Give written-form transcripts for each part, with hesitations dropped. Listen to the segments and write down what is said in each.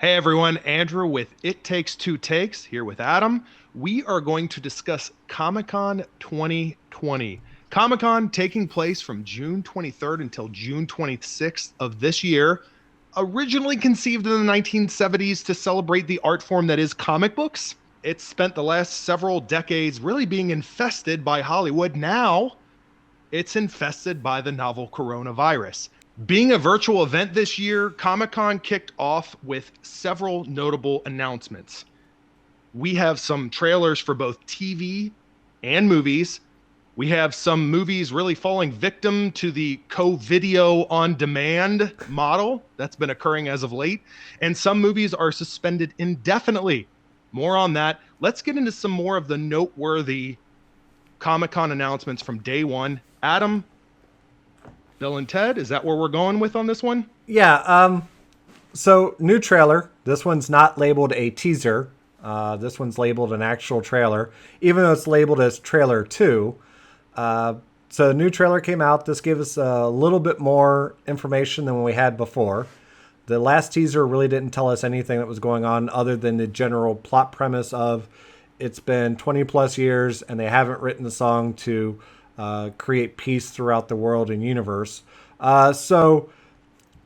Hey everyone, Andrew with It Takes Two Takes here with Adam. We are going to discuss Comic Con 2020. Comic Con taking place from June 23rd until June 26th of this year. Originally conceived in the 1970s to celebrate the art form that is comic books, it's spent the last several decades really being infested by Hollywood. Now it's infested by the novel coronavirus. Being a virtual event this year, Comic Con kicked off with several notable announcements. We have some trailers for both TV and movies. We have some movies really falling victim to the co-video on demand model that's been occurring as of late. And some movies are suspended indefinitely. More on that. Let's get into some more of the noteworthy Comic-Con announcements from day one. Adam, Bill and Ted, is that where we're going with on this one? Yeah, so new trailer. This one's not labeled a teaser. This one's labeled an actual trailer, even though it's labeled as trailer 2. So new trailer came out. This gave us a little bit more information than we had before. The last teaser really didn't tell us anything that was going on other than the general plot premise of it's been 20 plus years and they haven't written the song to create peace throughout the world and universe. So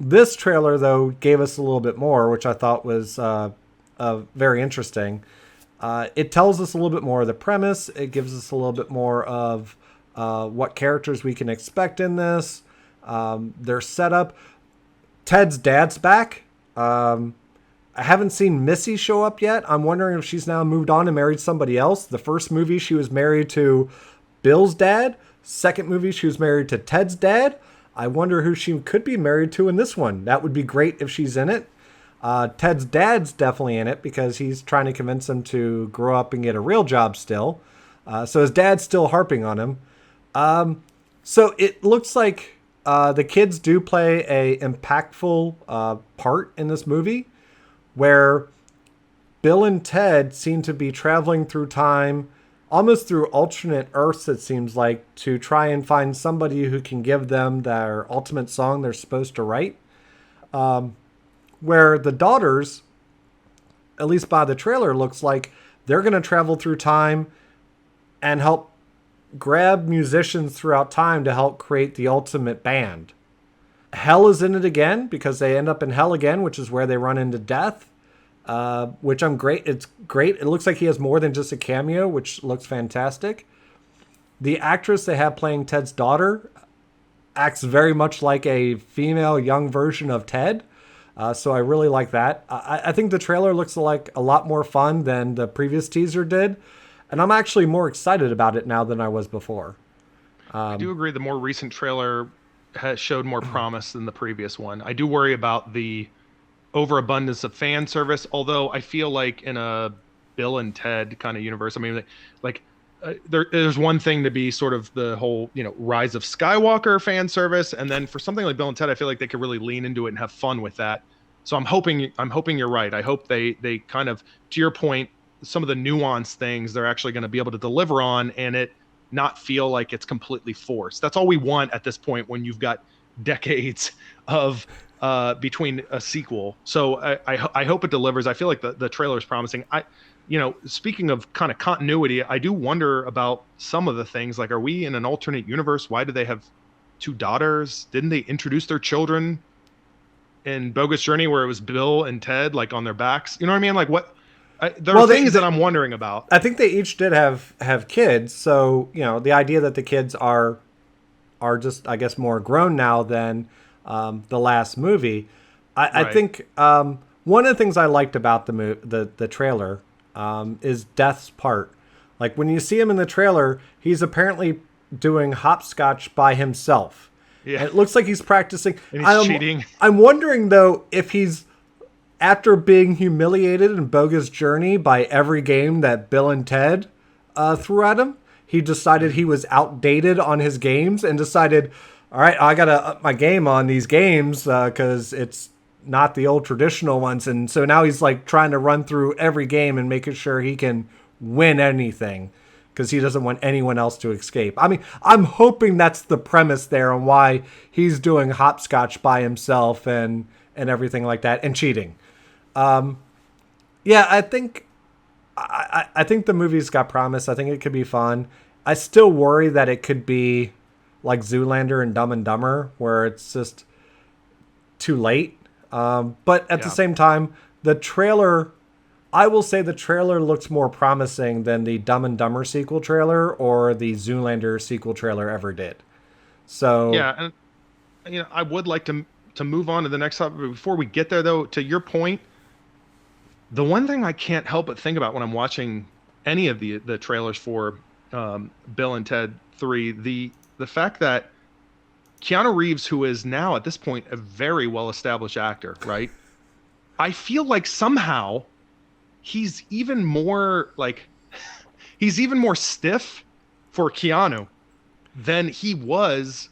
this trailer, though, gave us a little bit more, which I thought was very interesting. It tells us a little bit more of the premise. It gives us a little bit more of what characters we can expect in this. Their setup. Ted's dad's back. I haven't seen Missy show up yet. I'm wondering if she's now moved on and married somebody else. The first movie, she was married to Bill's dad. Second movie, she was married to Ted's dad. I wonder who she could be married to in this one. That would be great if she's in it. Ted's dad's definitely in it because he's trying to convince him to grow up and get a real job still. So his dad's still harping on him. So it looks like the kids do play a impactful part in this movie where Bill and Ted seem to be traveling through time, almost through alternate Earths, it seems like, to try and find somebody who can give them their ultimate song they're supposed to write. Where the daughters, at least by the trailer, looks like they're going to travel through time and help grab musicians throughout time to help create the ultimate band. Hell is in it again because they end up in hell again, which is where they run into death, which I'm great. It's great. It looks like he has more than just a cameo, which looks fantastic. The actress they have playing Ted's daughter acts very much like a female young version of Ted. So I really like that. I think the trailer looks like a lot more fun than the previous teaser did. And I'm actually more excited about it now than I was before. I do agree the more recent trailer has showed more promise than the previous one. I do worry about the overabundance of fan service, although I feel like in a Bill and Ted kind of universe, I mean, there's one thing to be sort of the whole, Rise of Skywalker fan service, and then for something like Bill and Ted, I feel like they could really lean into it and have fun with that. So I'm hoping you're right. I hope they kind of, to your point, some of the nuanced things they're actually going to be able to deliver on and it not feel like it's completely forced. That's all we want at this point when you've got decades of between a sequel. So I hope it delivers. I feel like the trailer is promising. Speaking of kind of continuity, I do wonder about some of the things. Like, are we in an alternate universe? Why do they have two daughters? Didn't they introduce their children in Bogus Journey where it was Bill and Ted like on their backs? You know what I mean? Like what? There are things that I'm wondering about. I think they each did have kids. So, the idea that the kids are just, I guess, more grown now than the last movie. I think one of the things I liked about the trailer is Death's part. Like when you see him in the trailer, he's apparently doing hopscotch by himself. Yeah. And it looks like he's practicing. And he's cheating. I'm wondering, though, if he's, after being humiliated in Bogus Journey by every game that Bill and Ted threw at him, he decided he was outdated on his games and decided, all right, I got to up my game on these games because it's not the old traditional ones. And so now he's like trying to run through every game and making sure he can win anything because he doesn't want anyone else to escape. I mean, I'm hoping that's the premise there on why he's doing hopscotch by himself and everything like that and cheating. Yeah, I think the movie's got promise. I think it could be fun. I still worry that it could be like Zoolander and Dumb and Dumber, where it's just too late. But at the Yeah. same time, the trailer, I will say the trailer looks more promising than the Dumb and Dumber sequel trailer or the Zoolander sequel trailer ever did. So, Yeah, and I would like to move on to the next topic. Before we get there, though, to your point, the one thing I can't help but think about when I'm watching any of the trailers for Bill and Ted 3, the fact that Keanu Reeves, who is now at this point a very well established actor, right? I feel like somehow he's even more like he's even more stiff for Keanu than he was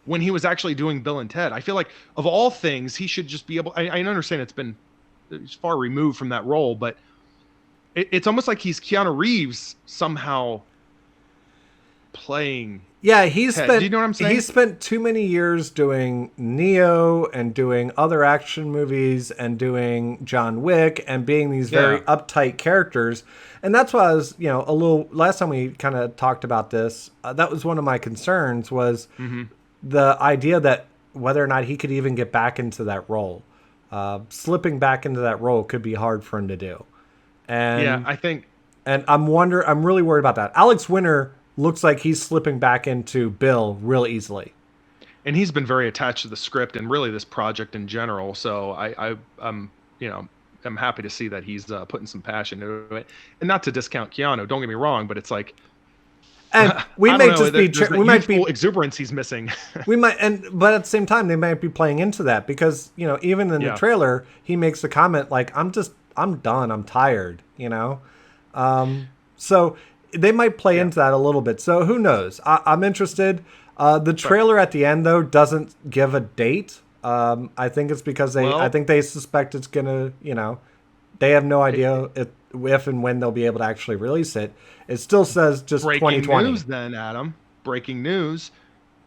when he was actually doing Bill and Ted. I feel like of all things, he should just be able. I understand it's far removed from that role, but it's almost like he's Keanu Reeves somehow playing. yeah, Ted. Do you know what I'm saying? he spent too many years doing Neo and doing other action movies and doing John Wick and being these very Yeah. uptight characters. And that's why I was, a little last time we kind of talked about this, that was one of my concerns was the idea that whether or not he could even get back into that role. Slipping back into that role could be hard for him to do. And Yeah, I think. and I'm really worried about that. Alex Winter looks like he's slipping back into Bill real easily. And he's been very attached to the script and really this project in general. So I'm happy to see that he's putting some passion into it. And not to discount Keanu, don't get me wrong, but it's like And we I may don't know, just be there's that we might be youthful exuberance he's missing. but at the same time they might be playing into that because, even in the Yeah. trailer he makes a comment like I'm done, I'm tired, So they might play into that a little bit. So who knows? I'm interested. The trailer at the end, though, doesn't give a date. I think it's because I think they suspect it's going to, they have no idea if and when they'll be able to actually release it. It still says just Breaking 2020. news then, Adam. Breaking news.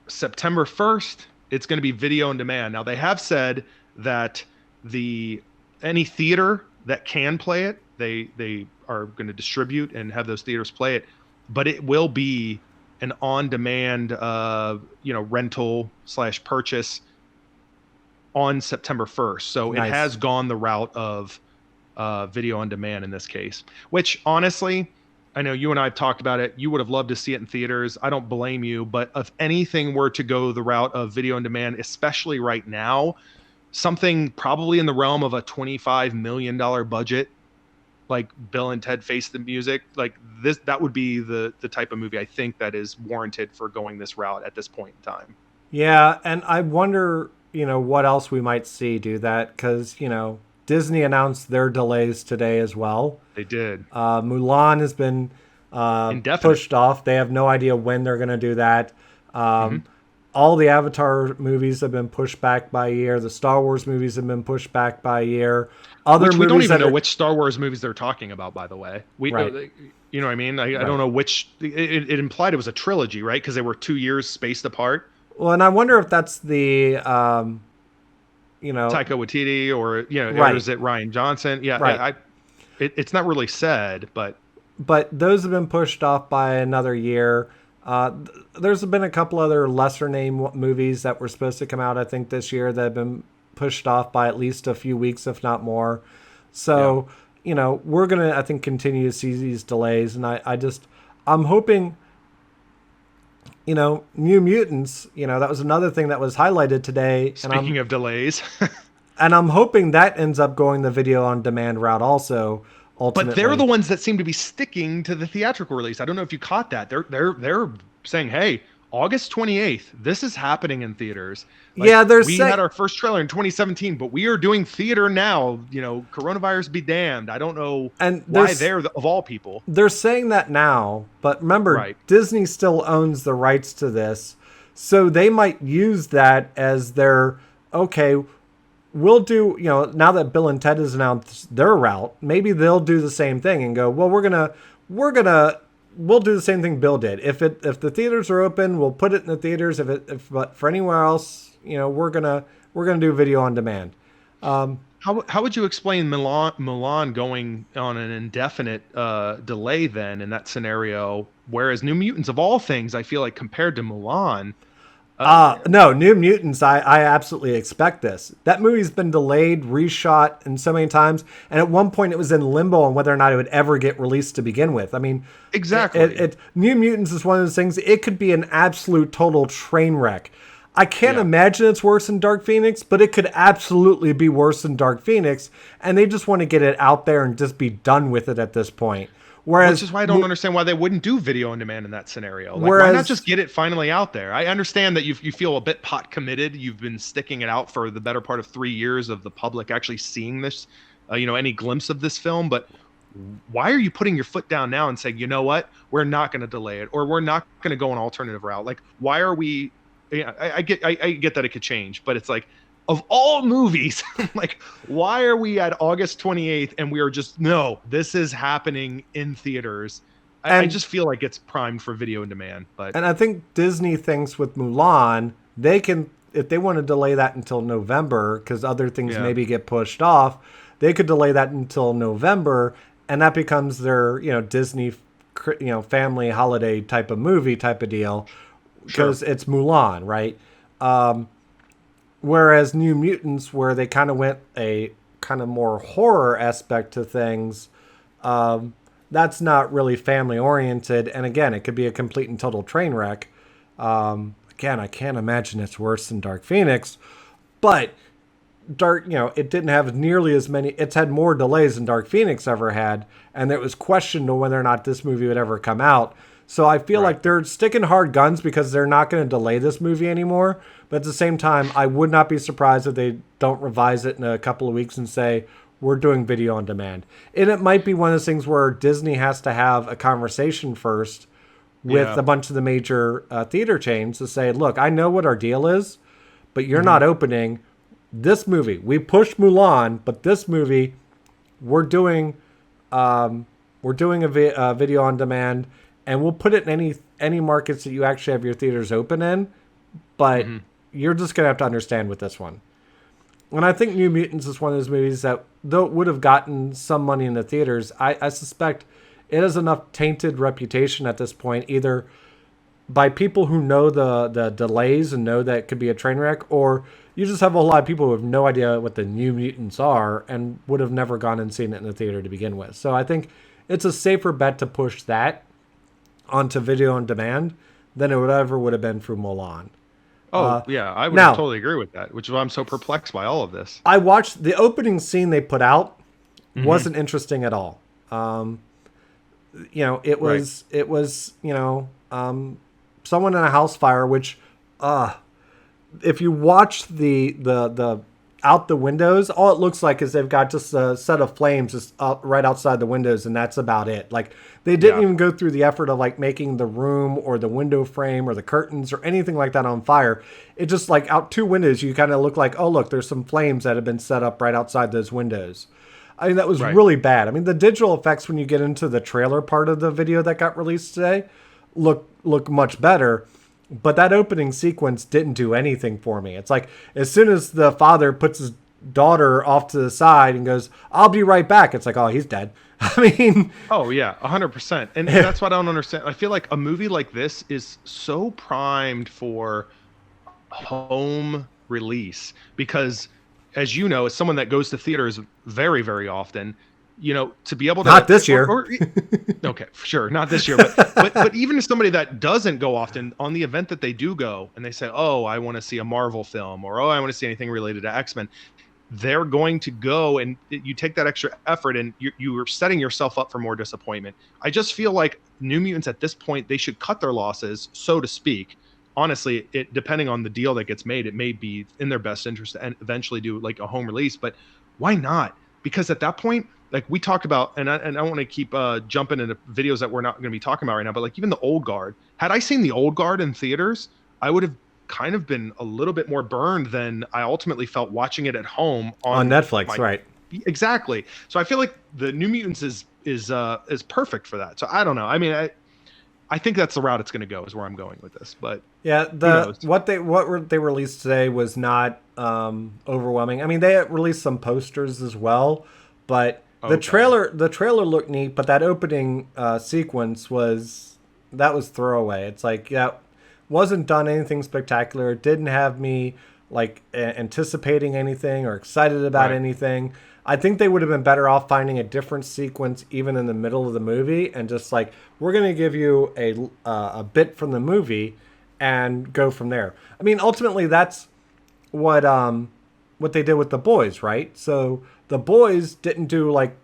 September 1st, it's going to be video on demand. Now, they have said that any theater that can play it, they are going to distribute and have those theaters play it, but it will be an on-demand rental / purchase on September 1st. So Nice. It has gone the route of video on demand in this case, which honestly, I know you and I have talked about it. You would have loved to see it in theaters. I don't blame you, but if anything were to go the route of video on demand, especially right now, something probably in the realm of a $25 million budget, like Bill and Ted Face the Music, like this, that would be the type of movie I think that is warranted for going this route at this point in time. Yeah, and I wonder, what else we might see do that because, Disney announced their delays today as well. They did. Mulan has been Indefinite. pushed off. They have no idea when they're going to do that. All the Avatar movies have been pushed back by a year. The Star Wars movies have been pushed back by a year. Which we don't even know which Star Wars movies they're talking about, by the way. Right. You know what I mean? I don't know which. It implied it was a trilogy, right? Because they were 2 years spaced apart. Well, and I wonder if that's the, Taika Waititi or Right. or is it Ryan Johnson? Yeah, Right. It's not really said, but those have been pushed off by another year. There's been a couple other lesser name movies that were supposed to come out, I think, this year that have been pushed off by at least a few weeks, if not more. So, we're going to, I think, continue to see these delays. And I'm hoping, New Mutants, that was another thing that was highlighted today. speaking of delays. And I'm hoping that ends up going the video on demand route also. Ultimately. But they're the ones that seem to be sticking to the theatrical release. I don't know if you caught that. They're saying, "Hey, August 28th, this is happening in theaters." Like, yeah, we had our first trailer in 2017, but we are doing theater now. Coronavirus be damned. I don't know why they're of all people. They're saying that now, but remember, Right. Disney still owns the rights to this, so they might use that as their okay. We'll do, now that Bill and Ted has announced their route, maybe they'll do the same thing and go, well, we'll do the same thing Bill did. If the theaters are open, we'll put it in the theaters. But for anywhere else, we're gonna do video on demand. How how would you explain Milan going on an indefinite delay then in that scenario? Whereas New Mutants, of all things, I feel like compared to Mulan, uh, No, New Mutants, I absolutely expect this. That movie's been delayed, reshot, and so many times. And at one point, it was in limbo on whether or not it would ever get released to begin with. I mean, exactly. New Mutants is one of those things, it could be an absolute total train wreck. I can't Yeah. imagine it's worse than Dark Phoenix, but it could absolutely be worse than Dark Phoenix. And they just want to get it out there and just be done with it at this point. Which Whereas, is why I don't understand why they wouldn't do video on demand in that scenario. Like, why not whereas just get it finally out there? I understand that you feel a bit pot committed. You've been sticking it out for the better part of 3 years of the public actually seeing this, any glimpse of this film. But why are you putting your foot down now and saying, you know what, we're not going to delay it, or we're not going to go an alternative route? Like, why are we? Yeah, I get that it could change, but it's like, of all movies, like, why are we at August 28th and we are just, no, this is happening in theaters? I and just feel like it's primed for video on demand. But And I think Disney thinks with Mulan, they can, if they want to delay that until November, because other things yeah, maybe get pushed off, they could delay that until November, and that becomes their, Disney, family holiday type of movie type of deal, sure, because it's Mulan, right? Whereas New Mutants, where they kind of went a kind of more horror aspect to things, that's not really family oriented. And again, it could be a complete and total train wreck. Again, I can't imagine it's worse than Dark Phoenix, but it didn't have nearly as many. It's had more delays than Dark Phoenix ever had, and it was questioned whether or not this movie would ever come out. So I feel right. like they're sticking hard guns because they're not going to delay this movie anymore. But at the same time, I would not be surprised if they don't revise it in a couple of weeks and say, we're doing video on demand. And it might be one of those things where Disney has to have a conversation first with Yeah, a bunch of the major theater chains to say, look, I know what our deal is, but you're not opening this movie. We pushed Mulan, but this movie, we're doing a video on demand, and we'll put it in any markets that you actually have your theaters open in, but you're just gonna have to understand with this one. And I think New Mutants is one of those movies that, though it would have gotten some money in the theaters, I suspect it has enough tainted reputation at this point, either by people who know the delays and know that it could be a train wreck, or you just have a lot of people who have no idea what the New Mutants are and would have never gone and seen it in the theater to begin with. So I think it's a safer bet to push that onto video on demand than it would have been for Mulan. oh yeah, I would Now, totally agree with that, which is why I'm so perplexed by all of this. I watched the opening scene they put out, Hmm. wasn't interesting at all. It Right. was someone in a house fire, which if you watch the out the windows, all it looks like is they've got just a set of flames just right outside the windows, and that's about it. Like, they didn't Yeah. even go through the effort of like making the room or the window frame or the curtains or anything like that on fire. It just, like, out two windows, you kind of look like, oh look, there's some flames that have been set up right outside those windows. I mean, that was Right. really bad. I mean, the digital effects when you get into the trailer part of the video that got released today look much better. But that opening sequence didn't do anything for me. It's like, as soon as the father puts his daughter off to the side and goes, "I'll be right back," it's like, oh, he's dead. I mean, Oh yeah, 100%. And that's what I don't understand. I feel like a movie like this is so primed for home release because, as you know, as someone that goes to theaters very, very often, to be able to, not this year. okay, sure, not this year, but even as somebody that doesn't go often, on the event that they do go and they say, oh, I want to see a Marvel film, or oh, I want to see anything related to X-Men, they're going to go, and you take that extra effort and you are setting yourself up for more disappointment. I just feel like New Mutants at this point, they should cut their losses, so to speak. Honestly, it depending on the deal that gets made, it may be in their best interest to eventually do like a home release, but why not? Because at that point, like we talked about, and I want to keep jumping into videos that we're not going to be talking about right now, but like even the Old Guard, had I seen the Old Guard in theaters, I would have kind of been a little bit more burned than I ultimately felt watching it at home On on Netflix, my. right? Exactly. So I feel like the New Mutants is perfect for that. So I don't know. I mean, I think that's the route it's going to go. Is where I'm going with this. But Yeah, who knows? they released today was not overwhelming. I mean, they released some posters as well, but the trailer looked neat. But that opening sequence was throwaway. It's like, yeah, wasn't done anything spectacular. It didn't have me like anticipating anything or excited about anything. I think they would have been better off finding a different sequence even in the middle of the movie and just like, we're going to give you a bit from the movie and go from there. I mean, ultimately that's what they did with The Boys, right? So The Boys didn't do like,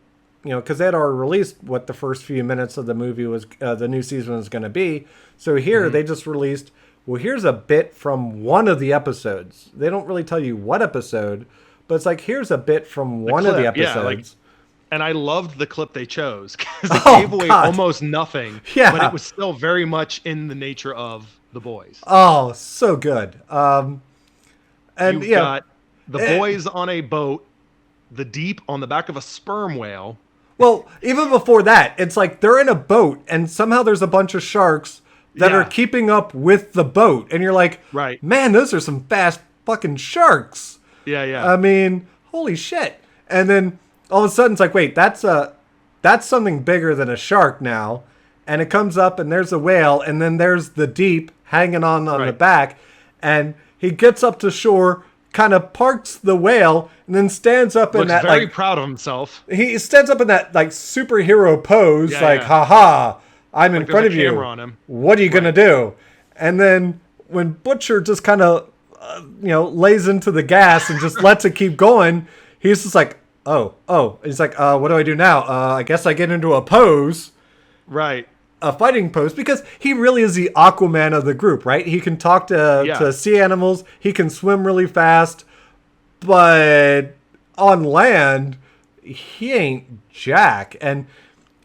because they had already released what the first few minutes of the movie was, the new season was going to be. So here they just released, well, here's a bit from one of the episodes. They don't really tell you what episode, but it's like, here's a bit from one of the episodes. And I loved the clip they chose because it gave away almost nothing. Yeah. But it was still very much in the nature of The Boys. Oh, so good. And You've got the boys on a boat, the deep on the back of a sperm whale. Well, even before that, it's like they're in a boat and somehow there's a bunch of sharks that are keeping up with the boat. And you're like, man, those are some fast fucking sharks. Yeah. I mean, holy shit. And then all of a sudden it's like, wait, that's something bigger than a shark now. And it comes up and there's a whale and then there's the deep hanging on the back. And he gets up to shore, kind of parks the whale, and then stands up in that very proud of himself. He stands up in that like superhero pose, haha, I'm in front of you. On him. What are you gonna do? And then when Butcher just kind of lays into the gas and just lets it keep going, he's just like, oh. He's like, what do I do now? I guess I get into a pose. Right. A fighting pose, because he really is the Aquaman of the group, right? He can talk to sea animals. He can swim really fast. But on land, he ain't jack. And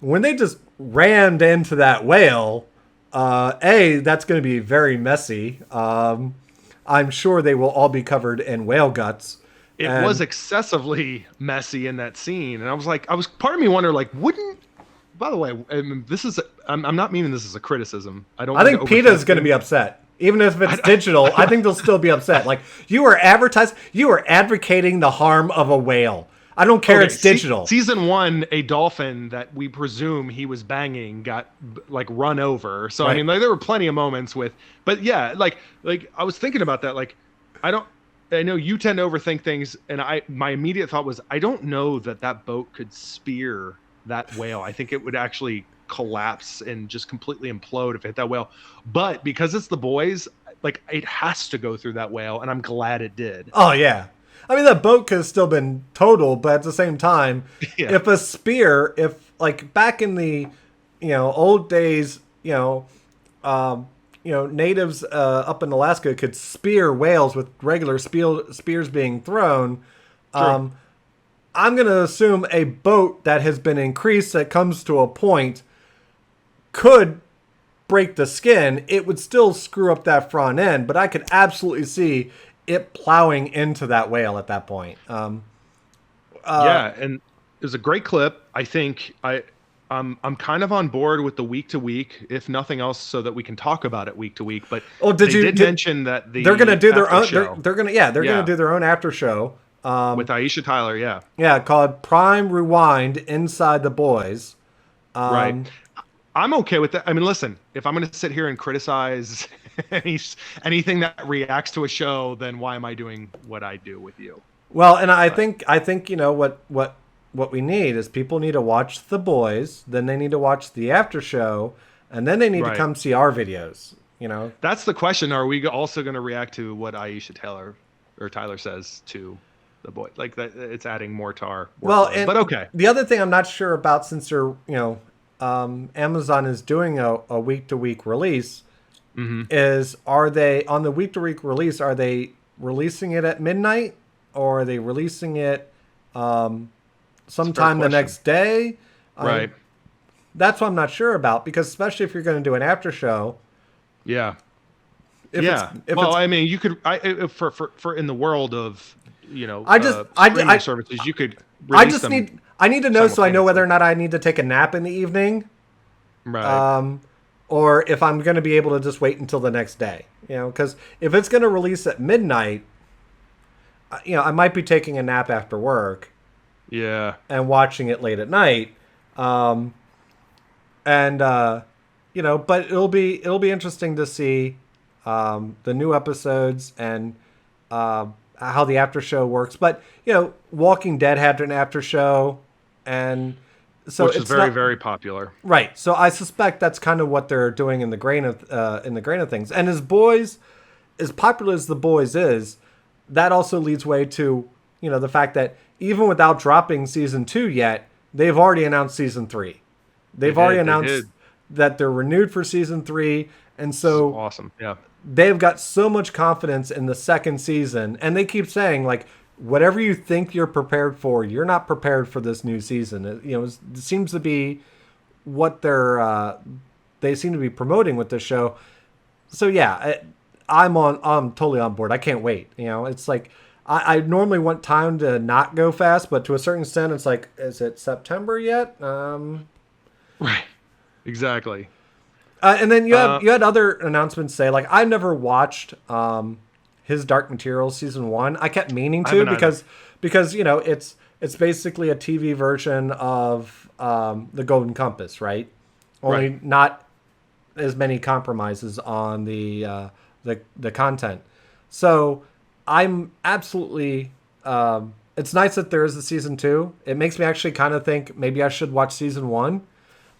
when they just rammed into that whale, that's going to be very messy. I'm sure they will all be covered in whale guts. It was excessively messy in that scene. And part of me wondered, like, by the way, I'm not meaning this as a criticism. I think PETA's going to be upset. Even if it's digital, I think they'll still be upset. Like, you are advocating the harm of a whale. I don't care. It's digital. Season 1, a dolphin that we presume he was banging got like run over. So I mean, like, there were plenty of moments but yeah, like I was thinking about that. Like, I know you tend to overthink things, and my immediate thought was, I don't know that boat could spear that whale. I think it would actually collapse and just completely implode if it hit that whale. But because it's The Boys, like, it has to go through that whale, and I'm glad it did. Oh yeah. I mean, that boat could have still been totaled, but at the same time, if like back in the, old days, natives up in Alaska could spear whales with regular spears being thrown. Sure. I'm going to assume a boat that has been increased, that comes to a point, could break the skin. It would still screw up that front end, but I could absolutely see it plowing into that whale at that point. And it was a great clip. I think I'm kind of on board with the week to week, if nothing else, so that we can talk about it week to week. But they did mention that they're going to do their own. They're going to do their own after show with Aisha Tyler. Called Prime Rewind Inside the Boys. Right. I'm okay with that. I mean, listen, if I'm going to sit here and criticize anything that reacts to a show, then why am I doing what I do with you? Well, and I think what we need is people need to watch The Boys, then they need to watch the after show, and then they need to come see our videos. That's the question. Are we also going to react to what Aisha Tyler says to The Boys? Like, that, it's adding more to our workload. But okay. The other thing I'm not sure about, since they're Amazon is doing a week-to-week release, is, are they on the week-to-week release? Are they releasing it at midnight, or are they releasing it sometime the next day? Right. That's what I'm not sure about, because especially if you're going to do an after show. Yeah. I mean, you could for in the world of streaming services, you could. I need to know, so I know whether or not I need to take a nap in the evening. Right. or if I'm going to be able to just wait until the next day. Because if it's going to release at midnight, I might be taking a nap after work Yeah. and watching it late at night. And but it'll be interesting to see the new episodes and how the after show works. But Walking Dead had an after show, and so Which is it's very, not very popular. right. So I suspect that's kind of what they're doing in the grain of things. And as popular as the boys is, that also leads way to the fact that even without dropping season 2 yet, they've already announced season 3. They've already announced that they're renewed for season 3, and so Awesome. Yeah. they've got so much confidence in the second season, and they keep saying like, whatever you think you're prepared for, you're not prepared for this new season. It seems to be what they seem to be promoting with this show. So yeah, I'm totally on board. I can't wait. It's like I normally want time to not go fast, but to a certain extent, it's like, is it September yet? Right. Exactly. And then you had other announcements say, like, I never watched his Dark Materials season 1. I kept meaning to because it's basically a TV version of the Golden Compass, right? Only not as many compromises on the content. So I'm absolutely. It's nice that there is a season 2. It makes me actually kind of think maybe I should watch season 1.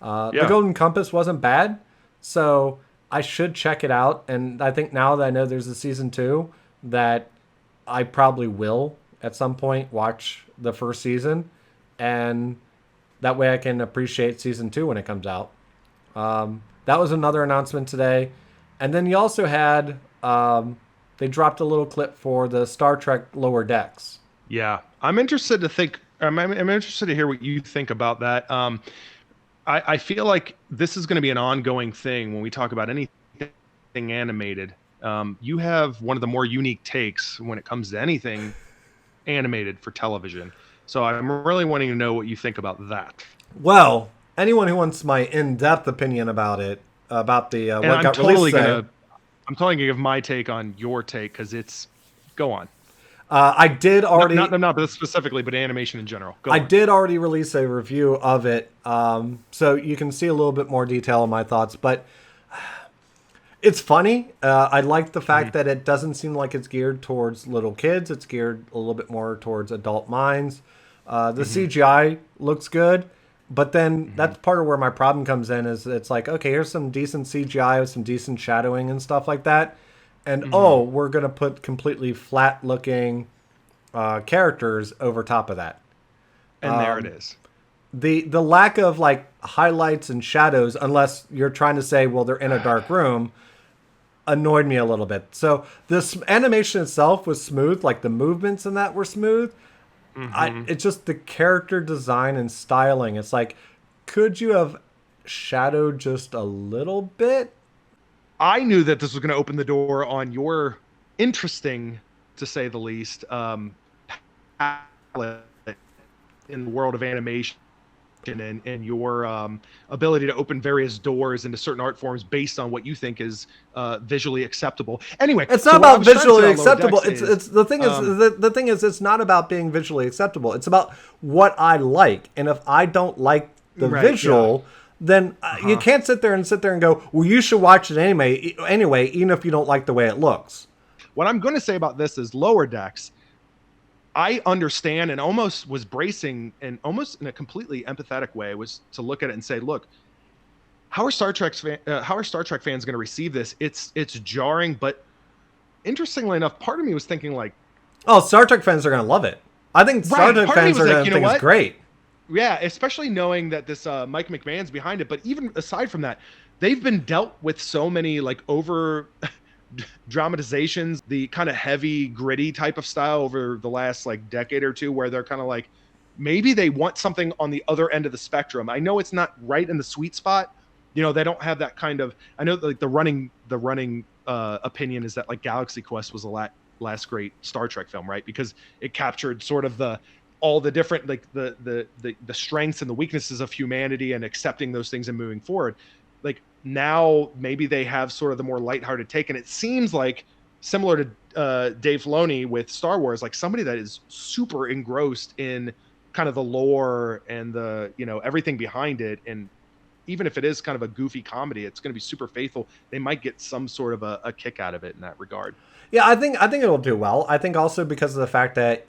The Golden Compass wasn't bad, so I should check it out. And I think now that I know there's a season 2, that I probably will at some point watch the first season, and that way I can appreciate season 2 when it comes out. That was another announcement today. And then you also had they dropped a little clip for the Star Trek Lower Decks. Yeah. I'm interested to hear what you think about that. I feel like this is going to be an ongoing thing when we talk about anything animated. You have one of the more unique takes when it comes to anything animated for television. So I'm really wanting to know what you think about that. Well, anyone who wants my in-depth opinion about it, about the what I'm got totally released, I'm totally gonna give my take on your take because it's go on. I did already Not this specifically, but animation in general. Go I on. did already release a review of it, so you can see a little bit more detail in my thoughts. But it's funny. I like the fact that it doesn't seem like it's geared towards little kids. It's geared a little bit more towards adult minds. The CGI looks good, but then that's part of where my problem comes in. Is it's like, okay, here's some decent CGI with some decent shadowing and stuff like that, and we're gonna put completely flat looking characters over top of that. And there it is. The lack of like highlights and shadows, unless you're trying to say, well, they're in a dark room, annoyed me a little bit. So this animation itself was smooth, like the movements in that were smooth. It's just the character design and styling. It's like, could you have shadowed just a little bit? I knew that this was going to open the door on your interesting, to say the least, palette in the world of animation and your ability to open various doors into certain art forms based on what you think is visually acceptable. Anyway, it's not about visually acceptable. It's the thing is the thing is it's not about being visually acceptable. It's about what I like, and if I don't like the visual, then you can't sit there and go, well, you should watch it anyway, even if you don't like the way it looks. What I'm going to say about this is Lower Decks. I understand and almost was bracing and almost in a completely empathetic way was to look at it and say, look, how are Star Trek fans going to receive this? It's jarring, but interestingly enough, part of me was thinking like, oh, Star Trek fans are going to love it. I think Star Trek fans are going to think it's great. Yeah, especially knowing that this Mike McMahon's behind it. But even aside from that, they've been dealt with so many like over dramatizations, the kind of heavy, gritty type of style over the last like decade or two, where they're kind of like, maybe they want something on the other end of the spectrum. I know it's not right in the sweet spot. You know, they don't have that kind of. I know like the running opinion is that like Galaxy Quest was the last great Star Trek film, right? Because it captured sort of all the different like the strengths and the weaknesses of humanity and accepting those things and moving forward. Like now maybe they have sort of the more lighthearted take, and it seems like similar to Dave Filoni with Star Wars, like somebody that is super engrossed in kind of the lore and the everything behind it, and even if it is kind of a goofy comedy, it's going to be super faithful. They might get some sort of a kick out of it in that regard. Yeah, I think it'll do well. I think also because of the fact that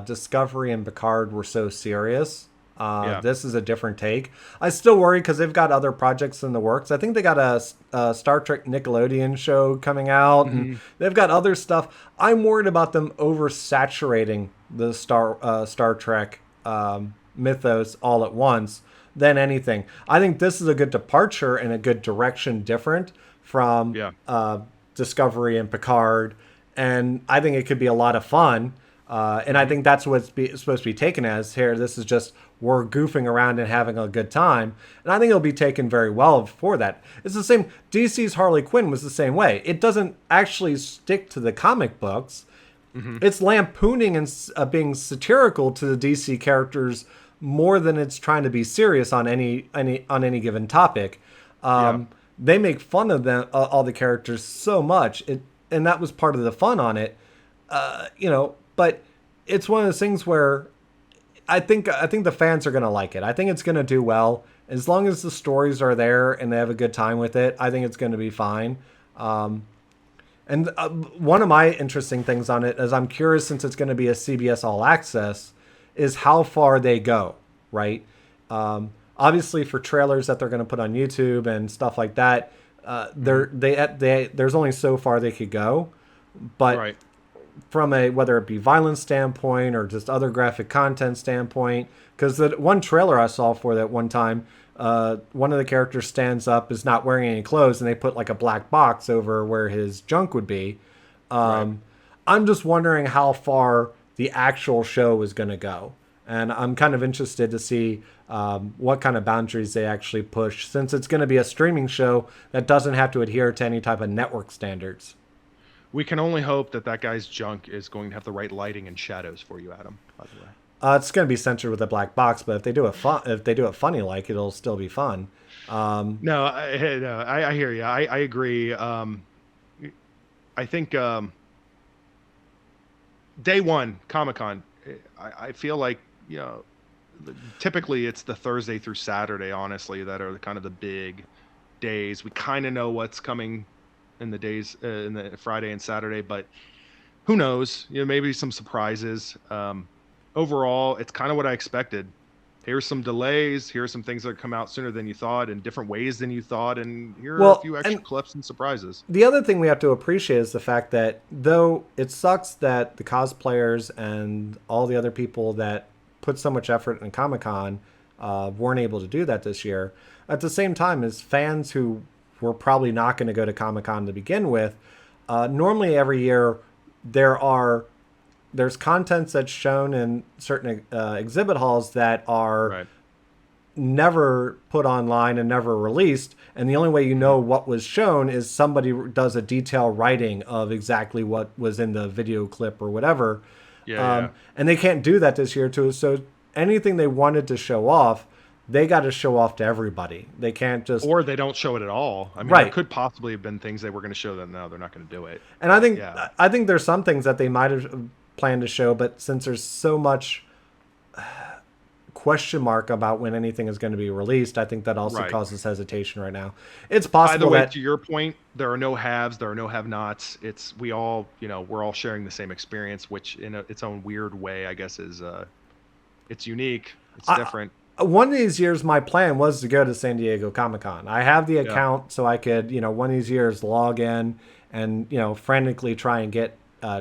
Discovery and Picard were so serious. Yeah. This is a different take. I still worry because they've got other projects in the works. I think they got a Star Trek Nickelodeon show coming out, and they've got other stuff. I'm worried about them oversaturating the Star Trek mythos all at once than anything. I think this is a good departure and a good direction, different from Yeah. Discovery and Picard, and I think it could be a lot of fun. And I think that's what it's supposed to be taken as here. This is just we're goofing around and having a good time, and I think it'll be taken very well for that. It's the same. DC's Harley Quinn was the same way. It doesn't actually stick to the comic books. It's lampooning and being satirical to the DC characters more than it's trying to be serious on any given topic. They make fun of them, all the characters, so much, and that was part of the fun on it. But it's one of those things where I think the fans are going to like it. I think it's going to do well as long as the stories are there and they have a good time with it. I think it's going to be fine. And one of my interesting things on it is I'm curious, since it's going to be a CBS All Access, is how far they go. Right. Obviously, for trailers that they're going to put on YouTube and stuff like that, there's only so far they could go. But Right. from a whether it be violence standpoint or just other graphic content standpoint, because the one trailer I saw for that one time, one of the characters stands up, is not wearing any clothes, and they put like a black box over where his junk would be. I'm just wondering how far the actual show is going to go. And I'm kind of interested to see what kind of boundaries they actually push, since it's going to be a streaming show that doesn't have to adhere to any type of network standards. We can only hope that that guy's junk is going to have the right lighting and shadows for you, Adam. By the way, It's going to be censored with a black box, but if they do it funny, like, it'll still be fun. no, I hear you. I agree. I think day one Comic-Con, I feel like typically it's the Thursday through Saturday, honestly, that are kind of the big days. We kind of know what's coming in the days in the Friday and Saturday, but who knows? Maybe some surprises. Overall, it's kind of what I expected. Here's some delays. Here's some things that come out sooner than you thought, in different ways than you thought, and here are a few extra clips and surprises. The other thing we have to appreciate is the fact that, though it sucks that the cosplayers and all the other people that put so much effort in Comic-Con weren't able to do that this year, at the same time, as fans who were probably not going to go to Comic-Con to begin with, normally every year there's content that's shown in certain exhibit halls that are never put online and never released, and the only way you know what was shown is somebody does a detailed writing of exactly what was in the video clip or whatever. And they can't do that this year too, so anything they wanted to show off, they got to show off to everybody. They can't just... Or they don't show it at all. I mean, there could possibly have been things they were going to show that now they're not going to do it. And I think there's some things that they might have planned to show, but since there's so much question mark about when anything is going to be released, I think that also causes hesitation right now. It's possible By the way, that... to your point, there are no haves, there are no have-nots. We're all sharing the same experience, which in its own weird way, I guess, is it's unique. It's different. One of these years, my plan was to go to San Diego Comic-Con. I have the account, so I could, one of these years log in and, frantically try and get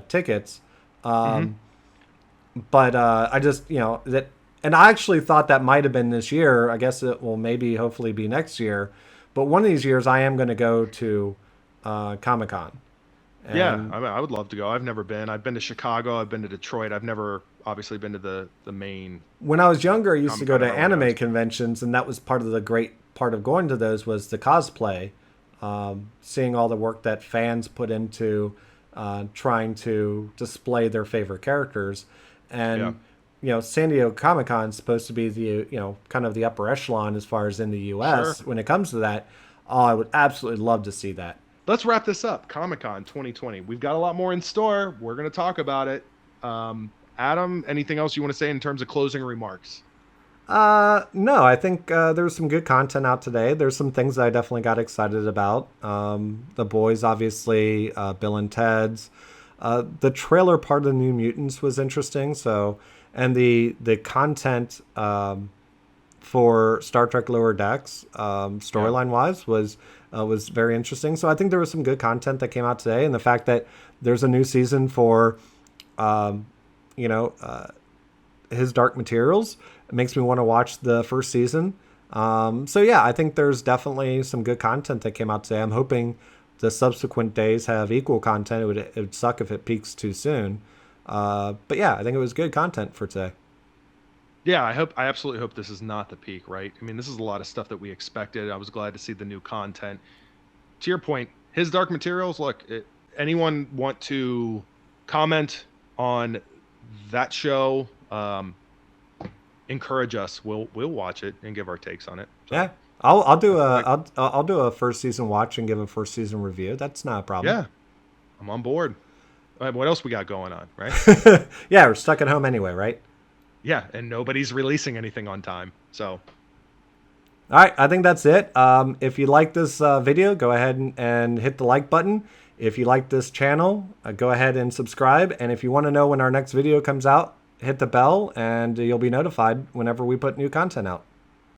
tickets. But I just, that, and I actually thought that might have been this year. I guess it will maybe hopefully be next year. But one of these years, I am going to go to Comic-Con. Yeah, I would love to go. I've never been. I've been to Chicago. I've been to Detroit. I've never obviously been to the main. When I was younger, I used to go to anime conventions, and that was part of the great part of going to those was the cosplay, seeing all the work that fans put into trying to display their favorite characters. And, San Diego Comic-Con is supposed to be the, kind of the upper echelon as far as in the U.S. when it comes to that. Oh, I would absolutely love to see that. Let's wrap this up. Comic-Con 2020. We've got a lot more in store. We're going to talk about it. Adam, anything else you want to say in terms of closing remarks? No, I think there's some good content out today. There's some things that I definitely got excited about. The Boys, obviously, Bill and Ted's. The trailer part of the New Mutants was interesting. So, and the content for Star Trek Lower Decks, storyline wise, was very interesting. So I think there was some good content that came out today, and the fact that there's a new season for, you know, his Dark Materials, it makes me want to watch the first season. So yeah, I think there's definitely some good content that came out today. I'm hoping the subsequent days have equal content. It would suck if it peaks too soon. But yeah, I think it was good content for today. Yeah, I absolutely hope this is not the peak, right? I mean, this is a lot of stuff that we expected. I was glad to see the new content. To your point, his Dark Materials, look, anyone want to comment on that show? Encourage us. We'll watch it and give our takes on it. So, Yeah, I'll do a I'll do a first season watch and give a first season review. That's not a problem. yeah, I'm on board. All right, what else we got going on, right? Yeah, we're stuck at home anyway, right? Yeah, and nobody's releasing anything on time. So, All right, I think that's it. If you like this video, go ahead and hit the like button. If you like this channel, go ahead and subscribe. And if you want to know when our next video comes out, hit the bell and you'll be notified whenever we put new content out.